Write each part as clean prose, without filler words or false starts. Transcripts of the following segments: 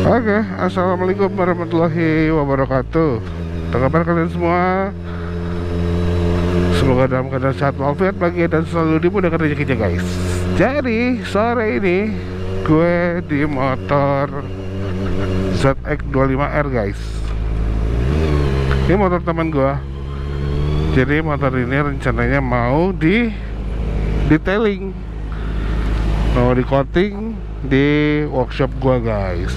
Oke, assalamualaikum warahmatullahi wabarakatuh. Apa kabar kalian semua? Semoga dalam keadaan sehat walafiat, bahagia dan selalu dimudahkan rezekinya guys. Jadi sore ini gue di motor ZX25R guys. Ini motor teman gue. Jadi motor ini rencananya mau di detailing, mau di coating di workshop gua guys.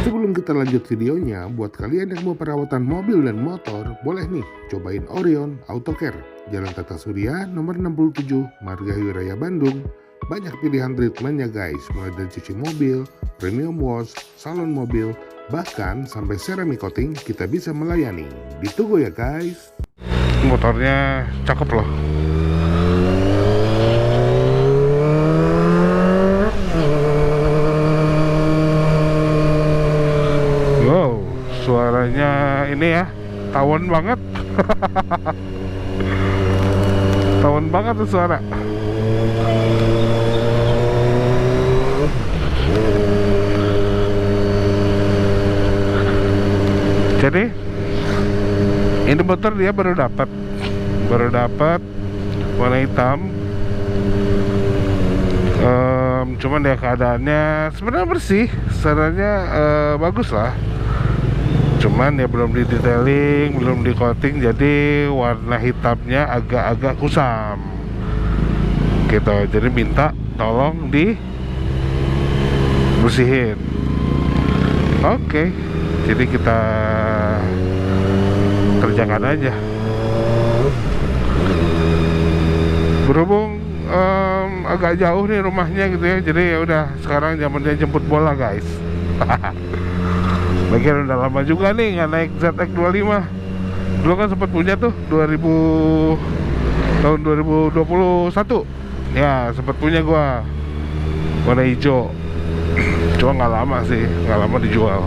Sebelum kita lanjut videonya, buat kalian yang mau perawatan mobil dan motor, boleh nih cobain Orion Auto Care, Jalan Tata Surya nomor 67, Margahayu Raya Bandung. Banyak pilihan treatmentnya guys, mulai dari cuci mobil, premium wash, salon mobil, bahkan sampai ceramic coating kita bisa melayani. Ditunggu ya guys. Motornya cakep loh. Wow, suaranya ini ya, tawon banget. Tawon banget tuh suara. Jadi ini motor dia baru dapat warna hitam. Cuman dia keadaannya sebenarnya bersih, sebenarnya bagus lah. Cuman ya belum di detailing, belum di coating, jadi warna hitamnya agak-agak kusam gitu. Jadi minta tolong di bersihin. Oke, jadi kita kerjakan aja. Berhubung agak jauh nih rumahnya gitu ya, jadi ya udah sekarang zamannya jemput bola guys. Lagian udah lama juga nih nggak naik ZX25. Dulu kan sempat punya tuh tahun 2021 ya, sempat punya gua warna hijau. Cuma nggak lama sih, nggak lama dijual.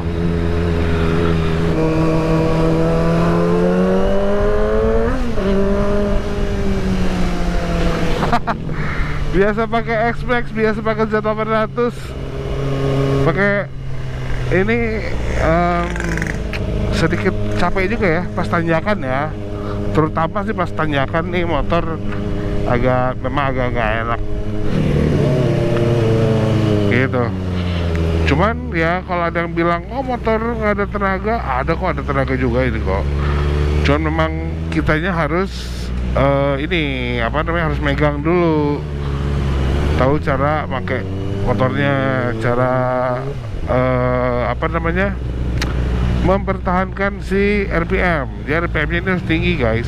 Biasa pakai X-Max, biasa pakai Z800, pakai ini sedikit capek juga ya pas tanjakan ya, terutama sih pas tanjakan nih motor memang agak nggak enak gitu. Cuman ya kalau ada yang bilang oh motor nggak ada tenaga, ada kok, ada tenaga juga ini kok. Cuman memang kitanya harus harus megang dulu, tahu cara pakai motornya, cara mempertahankan si RPM. Dia RPM-nya ini harus tinggi guys.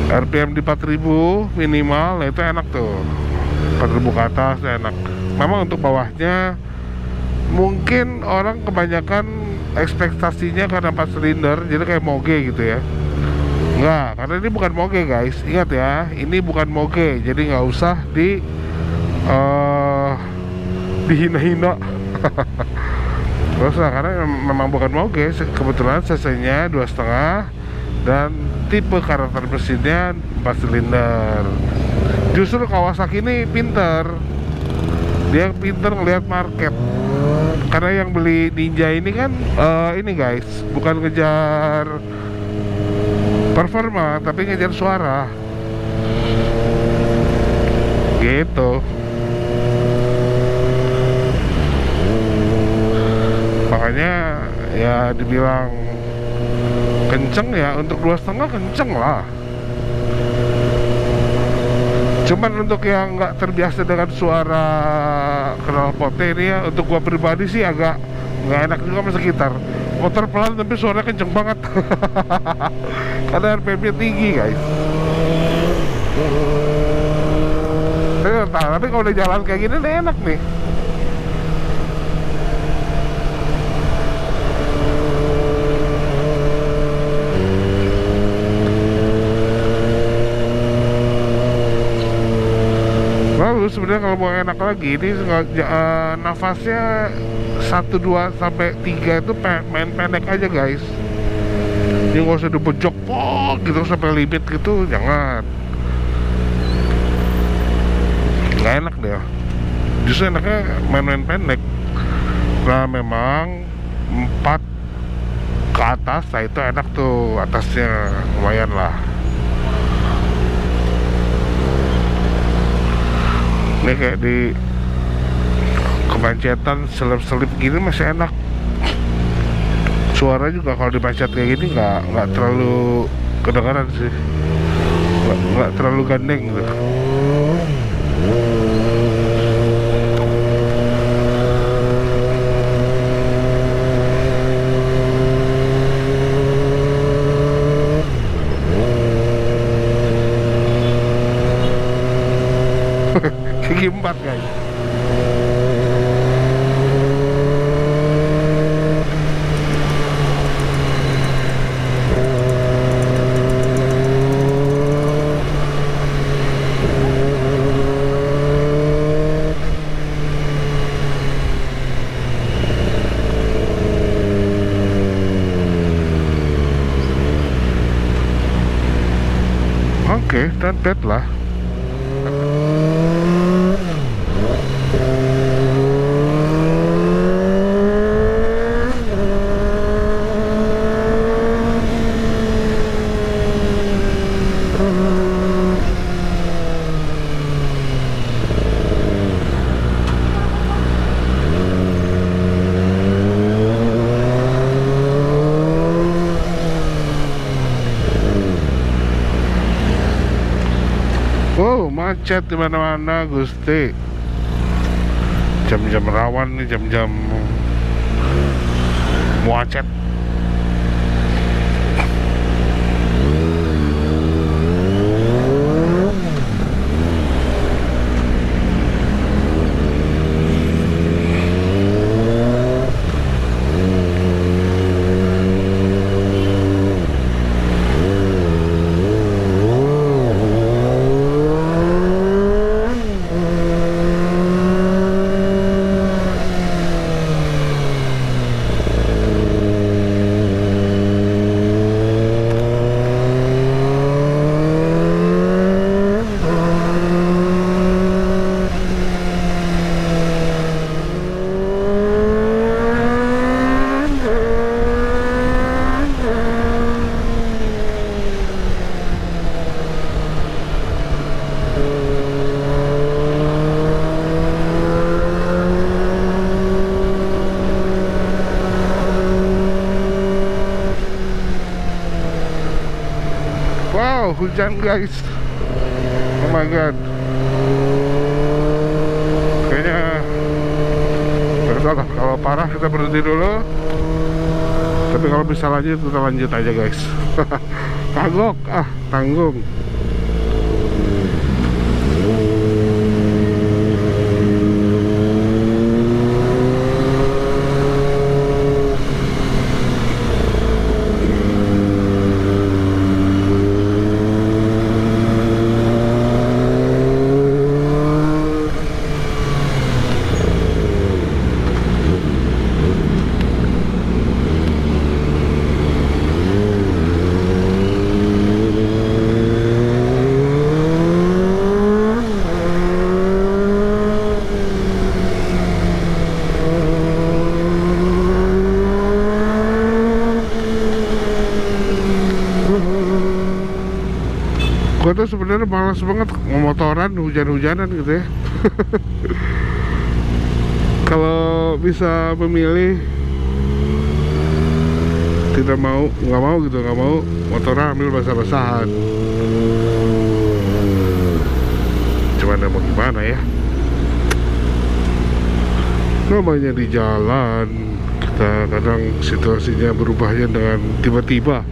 RPM di 4000 minimal, nah itu enak tuh. 4000 ke atas enak. Memang untuk bawahnya mungkin orang kebanyakan ekspektasinya karena 4 silinder jadi kayak moge gitu ya. Enggak, karena ini bukan moge guys. Ingat ya, ini bukan moge. Jadi nggak usah dihina-hina. Nggak usah, karena memang bukan moge. Kebetulan cc-nya 2,5 dan tipe karakter mesinnya 4 silinder. Justru Kawasaki ini pinter. Dia pinter ngelihat market. Karena yang beli Ninja ini kan ini guys, bukan ngejar performa tapi ngejar suara gitu. Makanya ya dibilang kenceng ya, untuk 2,5 kenceng lah. Cuman untuk yang nggak terbiasa dengan suara knalpotnya ini ya, untuk gua pribadi sih agak nggak enak juga sama sekitar. Motor pelan tapi suaranya kenceng banget. Karena RPM-nya tinggi guys. Tapi kalau udah jalan kayak gini udah enak nih. Lalu sebenarnya kalau mau enak lagi ini nafasnya 1, 2 sampai 3 itu main pendek aja guys. Jadi nggak usah dibejok gitu sampai limit gitu, jangan. Nggak enak deh. Justru enaknya main-main pendek. Nah memang 4 ke atas, nah itu enak tuh, atasnya lumayan lah. Ini kayak di kepancetan selip-selip gini masih enak. Suara juga kalau dipencet kayak gini nggak terlalu kedengaran sih, nggak terlalu gandeng gitu. Gigi 4 guys. Oke, not bad lah. Wow, macet di mana-mana, Gusti. Jam-jam rawan nih, jam-jam macet. Wow, hujan guys. Oh my god. Kayaknya nggak tahu lah, kalau parah kita berhenti dulu. Tapi kalau bisa lanjut, kita lanjut aja guys. Kagok, tanggung. Gue tuh sebenarnya malas banget ngomotoran hujan-hujanan gitu ya. Kalau bisa memilih, nggak mau motoran ambil basah-basahan. Cuman mau gimana ya, namanya di jalan kita kadang situasinya berubahnya dengan tiba-tiba.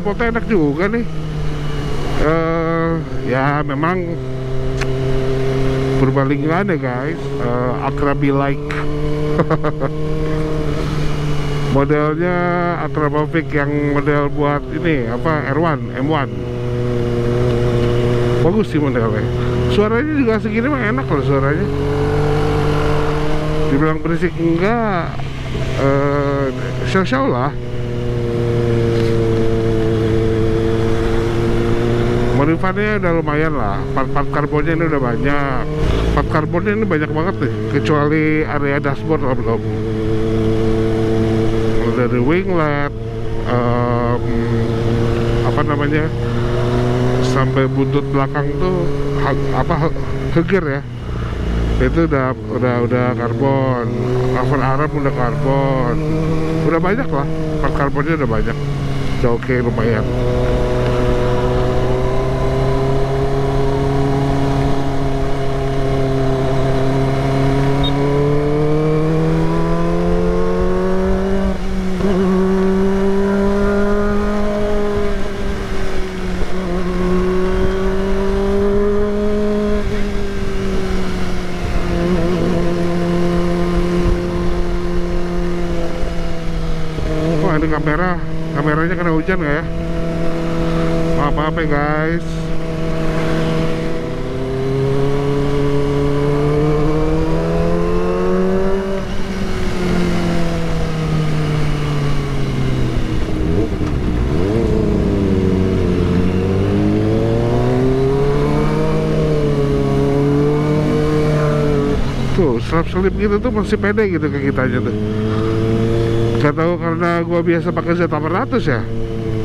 Rapotnya enak juga nih. Ya memang perbandingan ya guys, Akrabi like. Modelnya Akrapovic yang model buat ini apa R1 M1. bagus sih modelnya. Suaranya juga segini mah enak loh suaranya. Dibilang berisik enggak, show lah. Modifannya udah lumayan lah. Part karbonnya ini udah banyak. Part karbonnya ini banyak banget nih, kecuali area dashboard belum. Dari winglet, apa namanya, sampai buntut belakang tuh heger ya, itu udah karbon. Cover arm udah karbon, udah banyak lah, part karbonnya udah banyak, udah oke, lumayan. Ini kameranya kena hujan nggak ya? Maaf ya guys. Tuh selip gitu tuh masih pede gitu ke kita aja tuh. Gak tahu karena gua biasa pakai Z800 ya,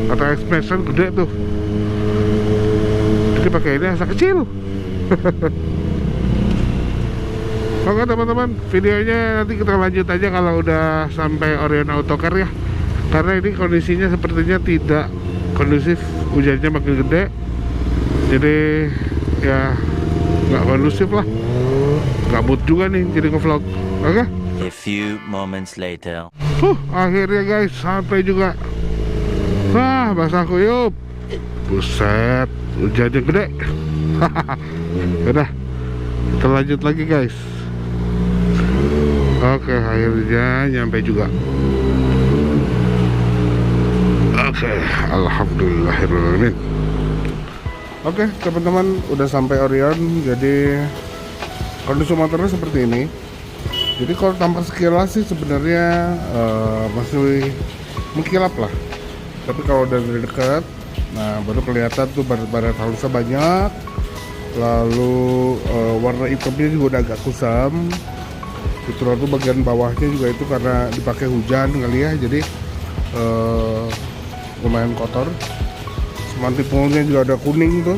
atau expansion gede tuh, jadi pakai ini asal kecil. Oke teman-teman, videonya nanti kita lanjut aja kalau udah sampai Orion Autocar ya, karena ini kondisinya sepertinya tidak kondusif, hujannya makin gede, jadi ya nggak kondusif lah, nggak mood juga nih jadi nge-vlog. Oke? A few moments later. Akhirnya guys sampai juga. Wah, basah kuyup. Buset, hujannya gede. Udah, kita lanjut lagi guys. Oke, akhirnya nyampe juga. Oke, alhamdulillahirrahmanirrahim. Oke, teman-teman, udah sampai Orion. Jadi kondisi motornya seperti ini. Jadi kalau tampak sekilas sih sebenarnya masih mengkilap lah. Tapi kalau dari dekat, nah baru kelihatan tuh baret halusnya banyak. Lalu warna hitamnya juga udah agak kusam. Fitur tuh bagian bawahnya juga itu karena dipakai hujan kali ya. Jadi lumayan kotor. Semantipulnya juga ada kuning tuh.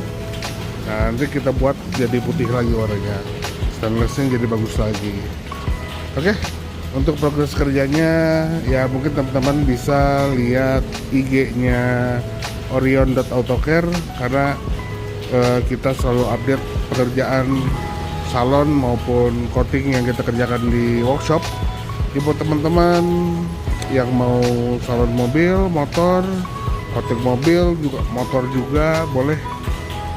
Nah, nanti kita buat jadi putih lagi warnanya. Stainlessnya jadi bagus lagi. Oke, untuk progres kerjanya ya mungkin teman-teman bisa lihat IG-nya Orion.Autocar karena kita selalu update pekerjaan salon maupun coating yang kita kerjakan di workshop. Jadi buat teman-teman yang mau salon mobil, motor, coating mobil juga, motor juga boleh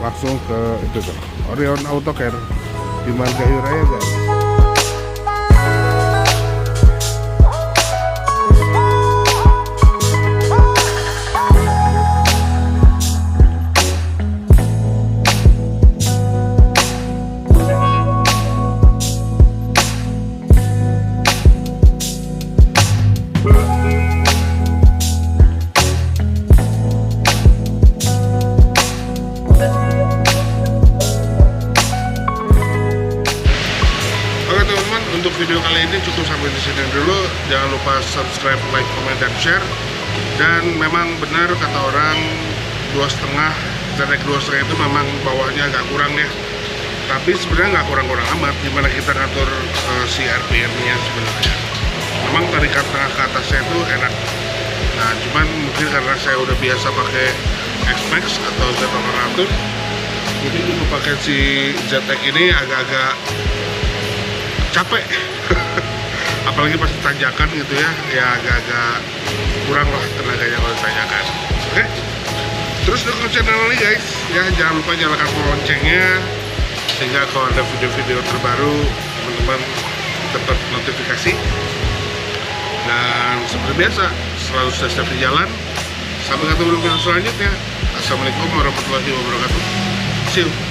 langsung ke itu tuh, Orion Autocar di Margahayu Raya guys. Untuk video kali ini cukup sampai di sini dulu. Jangan lupa subscribe, like, comment, dan share. Dan memang benar kata orang 2,5 ZX 2,5 itu memang bawahnya agak kurang ya. Tapi sebenarnya nggak kurang-kurang amat. Gimana kita ngatur si RPM-nya sebenarnya. Memang tarikan tengah ke atasnya itu enak. Nah, cuman mungkin karena saya udah biasa pakai X-Max atau Z800, jadi untuk pakai si ZX ini agak-agak capek. Apalagi pas tanjakan gitu ya agak-agak kurang lah tenaganya kalau ditanyakan. Oke, terus dukung channel ini guys ya, jangan lupa nyalakan loncengnya sehingga kalau ada video-video terbaru teman-teman dapat notifikasi. Dan seperti biasa selalu stay di jalan. Sampai ketemu di video selanjutnya. Assalamualaikum warahmatullahi wabarakatuh. See you.